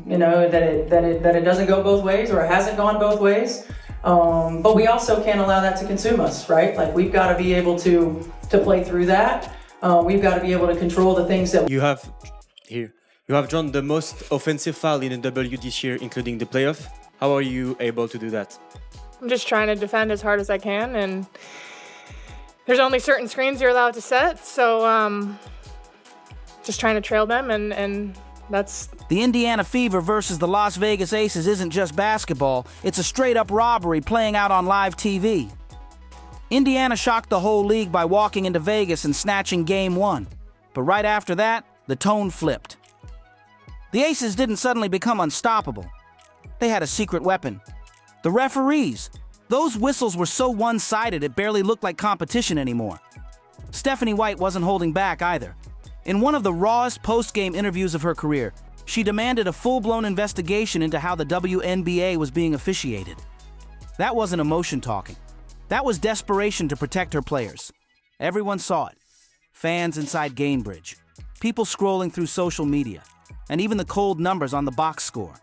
that it doesn't go both ways, or it hasn't gone both ways. But we also can't allow that to consume us, right? Like, we've got to be able to play through that. We've got to be able to control the things that you have here. You have drawn the most offensive foul in the W this year, including the playoff. How are you able to do that? I'm just trying to defend as hard as I can, and there's only certain screens you're allowed to set, so just trying to trail them, and that's... The Indiana Fever versus the Las Vegas Aces isn't just basketball, it's a straight-up robbery playing out on live TV. Indiana shocked the whole league by walking into Vegas and snatching Game 1. But right after that, the tone flipped. The Aces didn't suddenly become unstoppable. They had a secret weapon. The referees. Those whistles were so one-sided it barely looked like competition anymore. Stephanie White wasn't holding back either. In one of the rawest post-game interviews of her career, she demanded a full-blown investigation into how the WNBA was being officiated. That wasn't emotion talking. That was desperation to protect her players. Everyone saw it. Fans inside Gainbridge, people scrolling through social media, and even the cold numbers on the box score.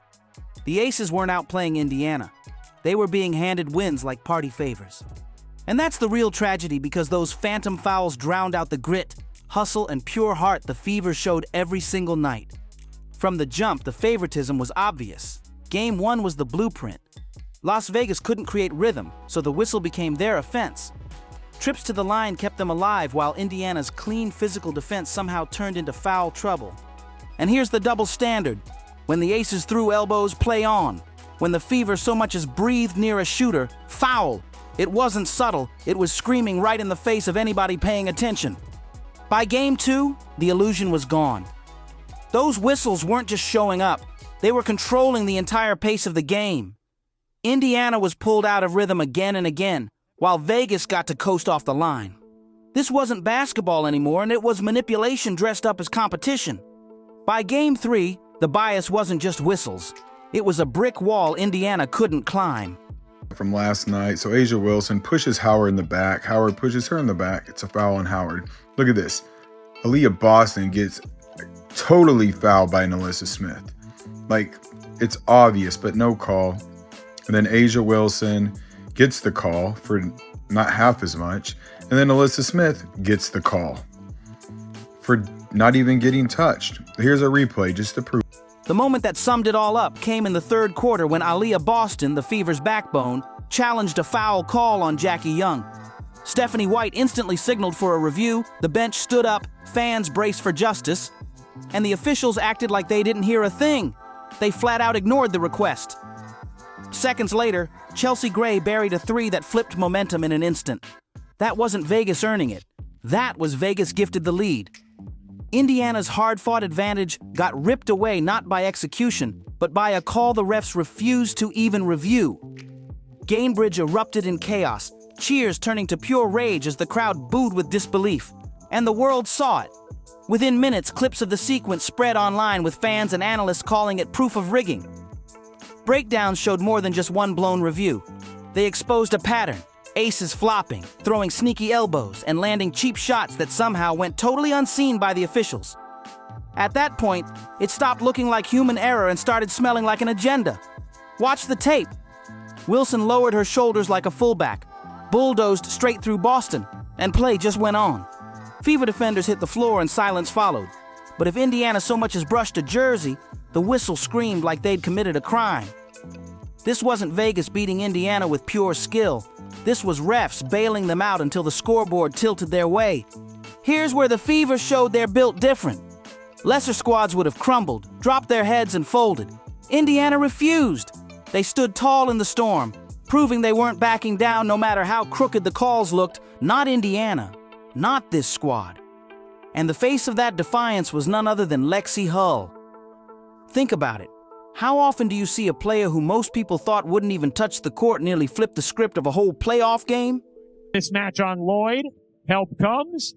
The Aces weren't out playing Indiana. They were being handed wins like party favors. And that's the real tragedy, because those phantom fouls drowned out the grit, hustle, and pure heart the Fever showed every single night. From the jump, the favoritism was obvious. Game 1 was the blueprint. Las Vegas couldn't create rhythm, so the whistle became their offense. Trips to the line kept them alive, while Indiana's clean physical defense somehow turned into foul trouble. And here's the double standard. When the Aces threw elbows, play on. When the Fever so much as breathed near a shooter, foul. It wasn't subtle, it was screaming right in the face of anybody paying attention. By Game 2, the illusion was gone. Those whistles weren't just showing up, they were controlling the entire pace of the game. Indiana was pulled out of rhythm again and again, while Vegas got to coast off the line. This wasn't basketball anymore, and it was manipulation dressed up as competition. By Game 3, the bias wasn't just whistles. It was a brick wall Indiana couldn't climb. From last night, so A'ja Wilson pushes Howard in the back. Howard pushes her in the back. It's a foul on Howard. Look at this. Aliyah Boston gets totally fouled by Alyssa Smith. Like, it's obvious, but no call. And then A'ja Wilson gets the call for not half as much. And then Alyssa Smith gets the call for not even getting touched. Here's a replay just to prove. The moment that summed it all up came in the third quarter when Aliyah Boston, the Fever's backbone, challenged a foul call on Jackie Young. Stephanie White instantly signaled for a review, the bench stood up, fans braced for justice, and the officials acted like they didn't hear a thing. They flat out ignored the request. Seconds later, Chelsea Gray buried a three that flipped momentum in an instant. That wasn't Vegas earning it. That was Vegas gifted the lead. Indiana's hard-fought advantage got ripped away not by execution, but by a call the refs refused to even review. Gainbridge erupted in chaos, cheers turning to pure rage as the crowd booed with disbelief. And the world saw it. Within minutes, clips of the sequence spread online with fans and analysts calling it proof of rigging. Breakdowns showed more than just one blown review. They exposed a pattern. Aces flopping, throwing sneaky elbows, and landing cheap shots that somehow went totally unseen by the officials. At that point, it stopped looking like human error and started smelling like an agenda. Watch the tape. Wilson lowered her shoulders like a fullback, bulldozed straight through Boston, and play just went on. Fever defenders hit the floor and silence followed. But if Indiana so much as brushed a jersey, the whistle screamed like they'd committed a crime. This wasn't Vegas beating Indiana with pure skill. This was refs bailing them out until the scoreboard tilted their way. Here's where the Fever showed they're built different. Lesser squads would have crumbled, dropped their heads and folded. Indiana refused. They stood tall in the storm, proving they weren't backing down no matter how crooked the calls looked. Not Indiana, not this squad. And the face of that defiance was none other than Lexi Hull. Think about it. How often do you see a player who most people thought wouldn't even touch the court nearly flip the script of a whole playoff game? Mismatch on Lloyd. Help comes.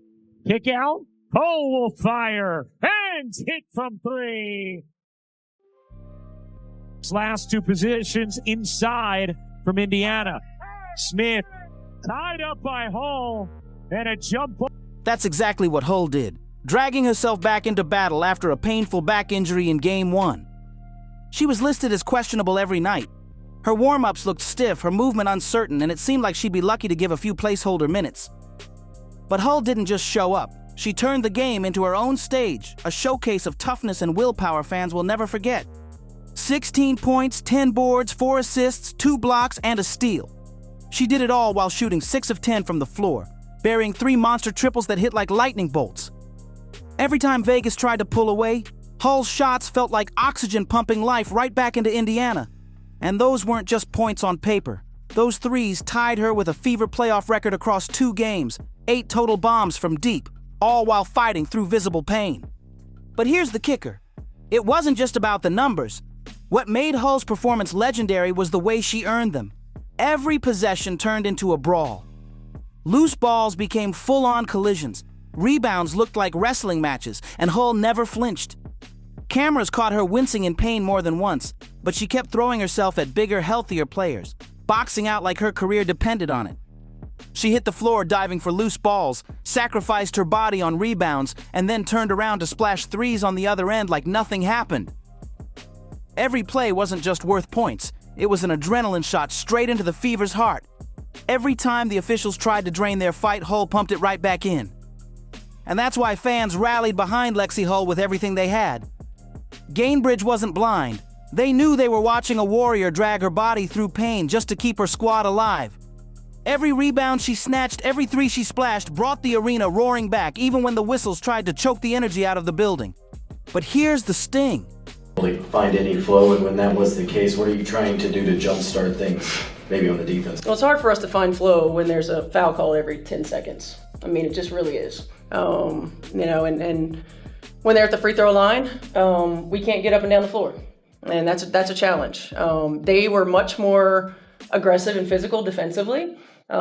Kick out. Hull will fire. And hit from three. Last two positions inside from Indiana. Smith tied up by Hull. And a jump. That's exactly what Hull did, dragging herself back into battle after a painful back injury in Game 1. She was listed as questionable every night. Her warm-ups looked stiff, her movement uncertain, and it seemed like she'd be lucky to give a few placeholder minutes. But Hull didn't just show up. She turned the game into her own stage, a showcase of toughness and willpower fans will never forget. 16 points, 10 boards, 4 assists, 2 blocks, and a steal. She did it all while shooting 6 of 10 from the floor, burying 3 monster triples that hit like lightning bolts. Every time Vegas tried to pull away, Hull's shots felt like oxygen pumping life right back into Indiana. And those weren't just points on paper. Those threes tied her with a Fever playoff record across 2 games, 8 total bombs from deep, all while fighting through visible pain. But here's the kicker. It wasn't just about the numbers. What made Hull's performance legendary was the way she earned them. Every possession turned into a brawl. Loose balls became full-on collisions. Rebounds looked like wrestling matches, and Hull never flinched. Cameras caught her wincing in pain more than once, but she kept throwing herself at bigger, healthier players, boxing out like her career depended on it. She hit the floor diving for loose balls, sacrificed her body on rebounds, and then turned around to splash threes on the other end like nothing happened. Every play wasn't just worth points. It was an adrenaline shot straight into the Fever's heart. Every time the officials tried to drain their fight, Hull pumped it right back in. And that's why fans rallied behind Lexi Hull with everything they had. Gainbridge wasn't blind. They knew they were watching a warrior drag her body through pain just to keep her squad alive. Every rebound she snatched, every three she splashed brought the arena roaring back, even when the whistles tried to choke the energy out of the building. But here's the sting. Find any flow, and when that was the case, what are you trying to do to jumpstart things, maybe on the defense? Well, it's hard for us to find flow when there's a foul call every 10 seconds. I mean, it just really is. And when they're at the free throw line, we can't get up and down the floor. And that's a challenge. They were much more aggressive and physical defensively. We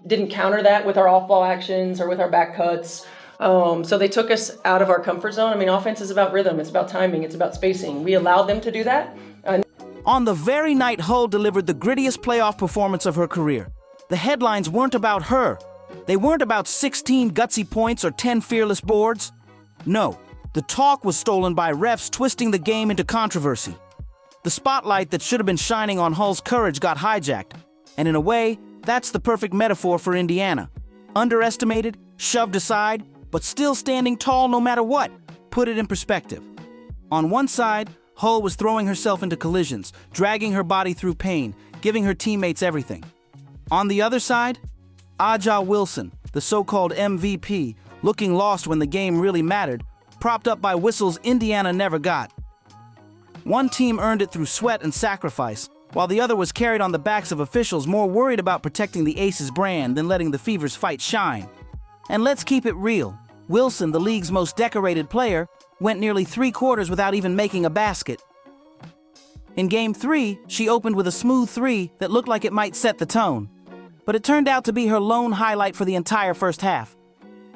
didn't counter that with our off-ball actions or with our back cuts. So they took us out of our comfort zone. I mean, offense is about rhythm, it's about timing, it's about spacing. We allowed them to do that. On the very night Hull delivered the grittiest playoff performance of her career, the headlines weren't about her. They weren't about 16 gutsy points or 10 fearless boards. No, the talk was stolen by refs twisting the game into controversy. The spotlight that should have been shining on Hull's courage got hijacked. And in a way, that's the perfect metaphor for Indiana. Underestimated, shoved aside, but still standing tall no matter what. Put it in perspective. On one side, Hull was throwing herself into collisions, dragging her body through pain, giving her teammates everything. On the other side, A'ja Wilson, the so-called MVP, looking lost when the game really mattered, propped up by whistles Indiana never got. One team earned it through sweat and sacrifice, while the other was carried on the backs of officials more worried about protecting the Aces brand than letting the Fever's fight shine. And let's keep it real. Wilson, the league's most decorated player, went nearly 3 quarters without even making a basket. In Game 3, she opened with a smooth 3 that looked like it might set the tone. But it turned out to be her lone highlight for the entire first half.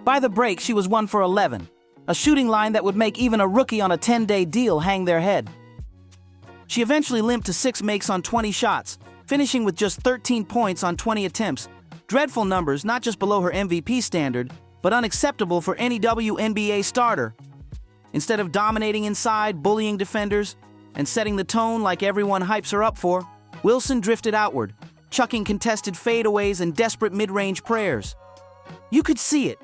By the break, she was 1 for 11, a shooting line that would make even a rookie on a 10-day deal hang their head. She eventually limped to 6 makes on 20 shots, finishing with just 13 points on 20 attempts. Dreadful numbers, not just below her MVP standard, but unacceptable for any WNBA starter. Instead of dominating inside, bullying defenders, and setting the tone like everyone hypes her up for, Wilson drifted outward, chucking contested fadeaways and desperate mid-range prayers. You could see it.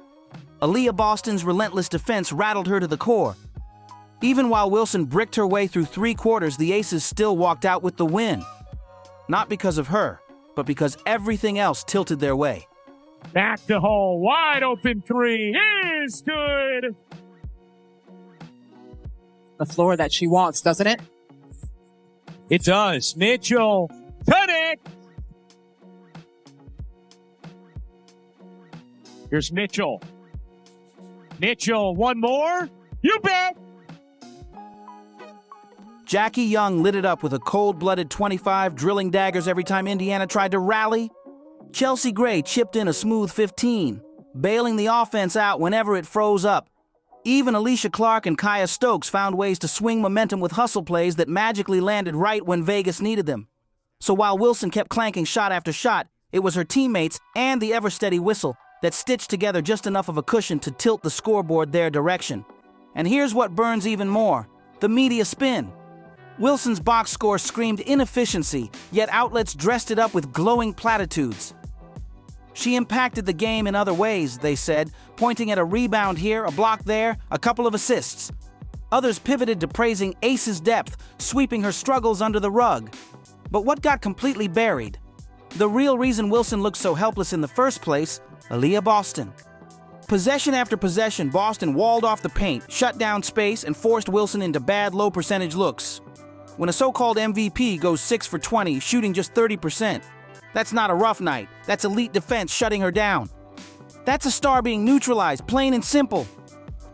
Aliyah Boston's relentless defense rattled her to the core. Even while Wilson bricked her way through 3 quarters, the Aces still walked out with the win. Not because of her, but because everything else tilted their way. Back to Hull, wide open 3 is good. The floor that she wants, doesn't it? It does. Mitchell, connect. Here's Mitchell. Mitchell, one more. You bet. Jackie Young lit it up with a cold-blooded 25, drilling daggers every time Indiana tried to rally. Chelsea Gray chipped in a smooth 15, bailing the offense out whenever it froze up. Even Alicia Clark and Kaya Stokes found ways to swing momentum with hustle plays that magically landed right when Vegas needed them. So while Wilson kept clanking shot after shot, it was her teammates and the ever-steady whistle that stitched together just enough of a cushion to tilt the scoreboard their direction. And here's what burns even more. The media spin. Wilson's box score screamed inefficiency, yet outlets dressed it up with glowing platitudes. She impacted the game in other ways, they said, pointing at a rebound here, a block there, a couple of assists. Others pivoted to praising Ace's depth, sweeping her struggles under the rug. But what got completely buried? The real reason Wilson looked so helpless in the first place, Aliyah Boston. Possession after possession, Boston walled off the paint, shut down space, and forced Wilson into bad, low-percentage looks. When a so-called MVP goes 6 for 20, shooting just 30%, that's not a rough night. That's elite defense shutting her down. That's a star being neutralized, plain and simple.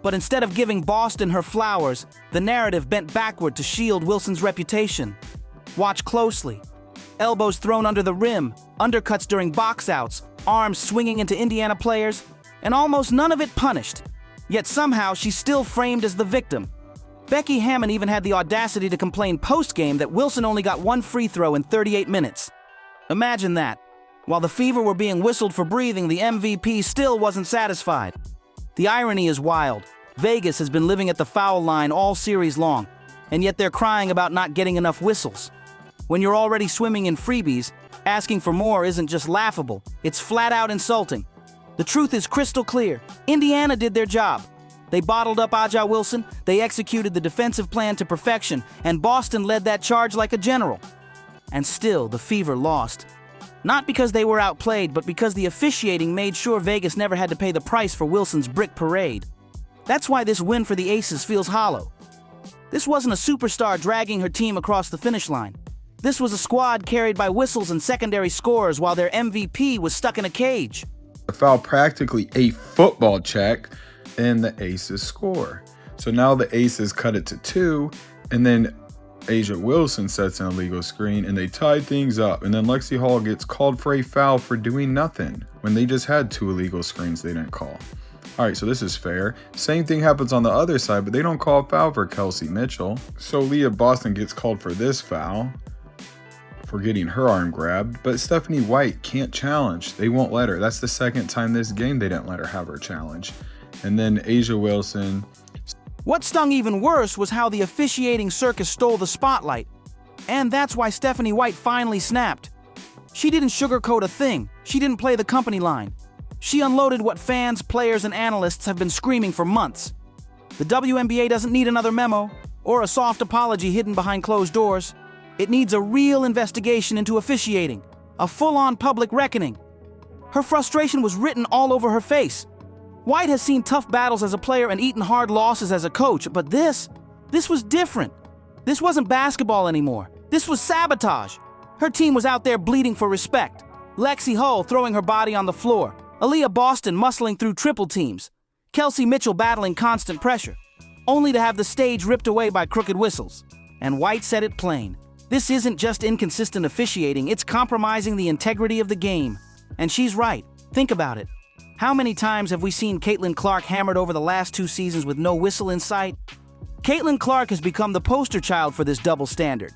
But instead of giving Boston her flowers, the narrative bent backward to shield Wilson's reputation. Watch closely. Elbows thrown under the rim, undercuts during box outs, arms swinging into Indiana players, and almost none of it punished. Yet somehow she's still framed as the victim. Becky Hammon even had the audacity to complain post-game that Wilson only got 1 free throw in 38 minutes. Imagine that. While the Fever were being whistled for breathing, the MVP still wasn't satisfied. The irony is wild. Vegas has been living at the foul line all series long, and yet they're crying about not getting enough whistles. When you're already swimming in freebies, asking for more isn't just laughable, it's flat-out insulting. The truth is crystal clear. Indiana did their job. They bottled up Aja Wilson, they executed the defensive plan to perfection, and Boston led that charge like a general. And still, the Fever lost. Not because they were outplayed, but because the officiating made sure Vegas never had to pay the price for Wilson's brick parade. That's why this win for the Aces feels hollow. This wasn't a superstar dragging her team across the finish line. This was a squad carried by whistles and secondary scores while their MVP was stuck in a cage. The foul practically a football check, and the Aces score. So now the Aces cut it to 2, and then A'ja Wilson sets an illegal screen, and they tied things up. And then Lexi Hull gets called for a foul for doing nothing when they just had 2 illegal screens they didn't call. All right, so this is fair. Same thing happens on the other side, but they don't call a foul for Kelsey Mitchell. So Aliyah Boston gets called for this foul for getting her arm grabbed, but Stephanie White can't challenge. They won't let her. That's the second time this game they didn't let her have her challenge. And then A'ja Wilson. What stung even worse was how the officiating circus stole the spotlight. And that's why Stephanie White finally snapped. She didn't sugarcoat a thing. She didn't play the company line. She unloaded what fans, players, and analysts have been screaming for months. The WNBA doesn't need another memo or a soft apology hidden behind closed doors. It needs a real investigation into officiating, a full-on public reckoning. Her frustration was written all over her face. White has seen tough battles as a player and eaten hard losses as a coach, but this was different. This wasn't basketball anymore. This was sabotage. Her team was out there bleeding for respect. Lexi Hull throwing her body on the floor. Aliyah Boston muscling through triple teams. Kelsey Mitchell battling constant pressure, only to have the stage ripped away by crooked whistles. And White said it plain. This isn't just inconsistent officiating, it's compromising the integrity of the game. And she's right. Think about it. How many times have we seen Caitlin Clark hammered over the last 2 seasons with no whistle in sight? Caitlin Clark has become the poster child for this double standard.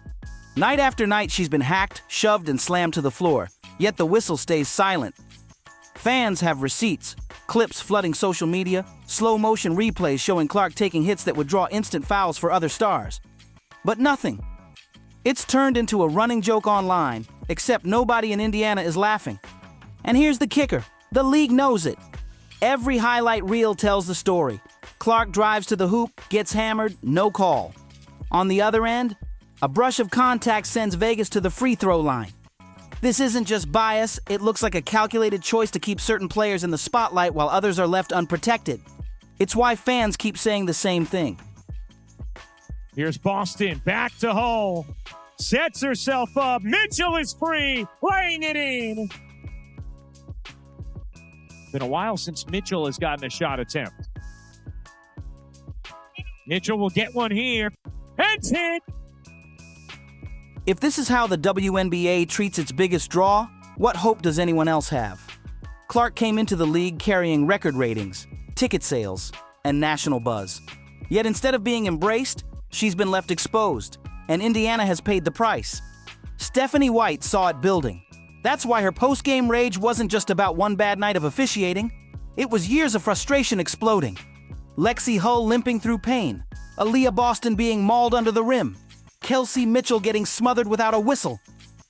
Night after night, she's been hacked, shoved, and slammed to the floor, yet the whistle stays silent. Fans have receipts, clips flooding social media, slow-motion replays showing Clark taking hits that would draw instant fouls for other stars. But nothing. It's turned into a running joke online, except nobody in Indiana is laughing. And here's the kicker. The league knows it. Every highlight reel tells the story. Clark drives to the hoop, gets hammered, no call. On the other end, a brush of contact sends Vegas to the free throw line. This isn't just bias, it looks like a calculated choice to keep certain players in the spotlight while others are left unprotected. It's why fans keep saying the same thing. Here's Boston, back to Hull. Sets herself up. Mitchell is free, laying it in. Been a while since Mitchell has gotten a shot attempt. Mitchell will get one here. And hit! If this is how the WNBA treats its biggest draw, what hope does anyone else have? Clark came into the league carrying record ratings, ticket sales, and national buzz. Yet instead of being embraced, she's been left exposed, and Indiana has paid the price. Stephanie White saw it building. That's why her post-game rage wasn't just about one bad night of officiating. It was years of frustration exploding. Lexi Hull limping through pain, Aliyah Boston being mauled under the rim, Kelsey Mitchell getting smothered without a whistle,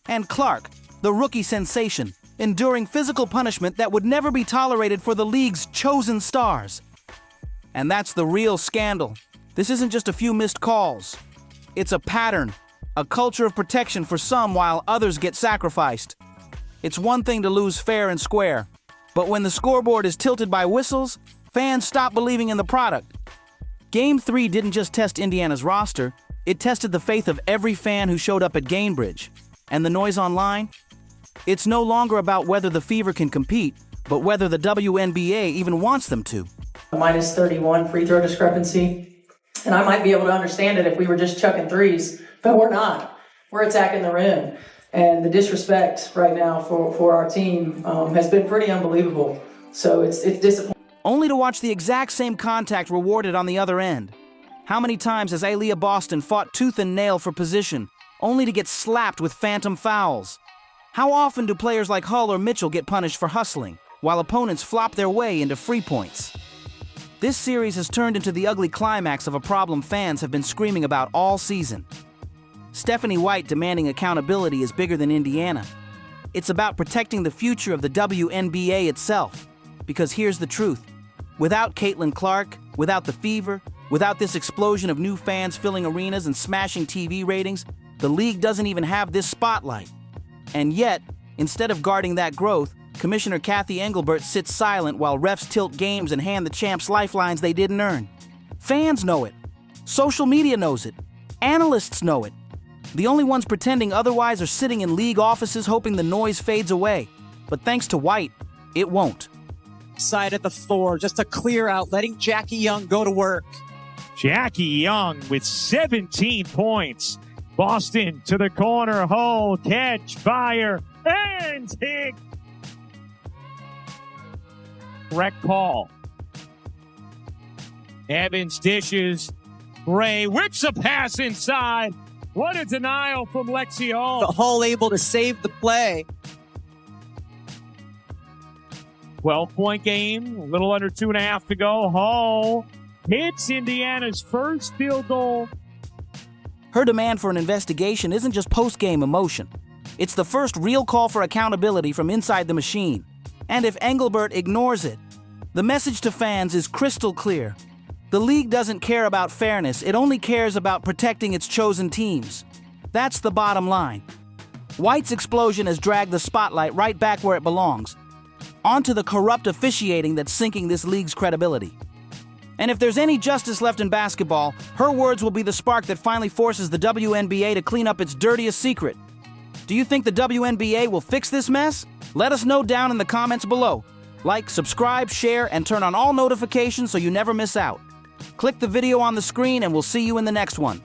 and Clark, the rookie sensation, enduring physical punishment that would never be tolerated for the league's chosen stars. And that's the real scandal. This isn't just a few missed calls. It's a pattern, a culture of protection for some while others get sacrificed. It's one thing to lose fair and square, but when the scoreboard is tilted by whistles, fans stop believing in the product. Game 3 didn't just test Indiana's roster, it tested the faith of every fan who showed up at Gainbridge. And the noise online? It's no longer about whether the Fever can compete, but whether the WNBA even wants them to. Minus 31 free throw discrepancy. And I might be able to understand it if we were just chucking threes, but we're not. We're attacking the rim. And the disrespect right now for our team has been pretty unbelievable. So it's disappointing. Only to watch the exact same contact rewarded on the other end. How many times has Aliyah Boston fought tooth and nail for position, only to get slapped with phantom fouls? How often do players like Hull or Mitchell get punished for hustling, while opponents flop their way into free points? This series has turned into the ugly climax of a problem fans have been screaming about all season. Stephanie White demanding accountability is bigger than Indiana. It's about protecting the future of the WNBA itself. Because here's the truth. Without Caitlin Clark, without the Fever, without this explosion of new fans filling arenas and smashing TV ratings, the league doesn't even have this spotlight. And yet, instead of guarding that growth, Commissioner Kathy Engelbert sits silent while refs tilt games and hand the champs lifelines they didn't earn. Fans know it. Social media knows it. Analysts know it. The only ones pretending otherwise are sitting in league offices hoping the noise fades away. But thanks to White, it won't. Side at the floor, just to clear out, letting Jackie Young go to work. Jackie Young with 17 points. Boston to the corner. Hull, catch, fire, and hit. Correct call. Evans dishes. Ray whips a pass inside. What a denial from Lexi Hull. The Hull able to save the play. 12-point game, a little under 2.5 to go. Hull hits Indiana's first field goal. Her demand for an investigation isn't just post-game emotion. It's the first real call for accountability from inside the machine. And if Engelbert ignores it, the message to fans is crystal clear. The league doesn't care about fairness, it only cares about protecting its chosen teams. That's the bottom line. White's explosion has dragged the spotlight right back where it belongs, onto the corrupt officiating that's sinking this league's credibility. And if there's any justice left in basketball, her words will be the spark that finally forces the WNBA to clean up its dirtiest secret. Do you think the WNBA will fix this mess? Let us know down in the comments below. Like, subscribe, share, and turn on all notifications so you never miss out. Click the video on the screen and we'll see you in the next one.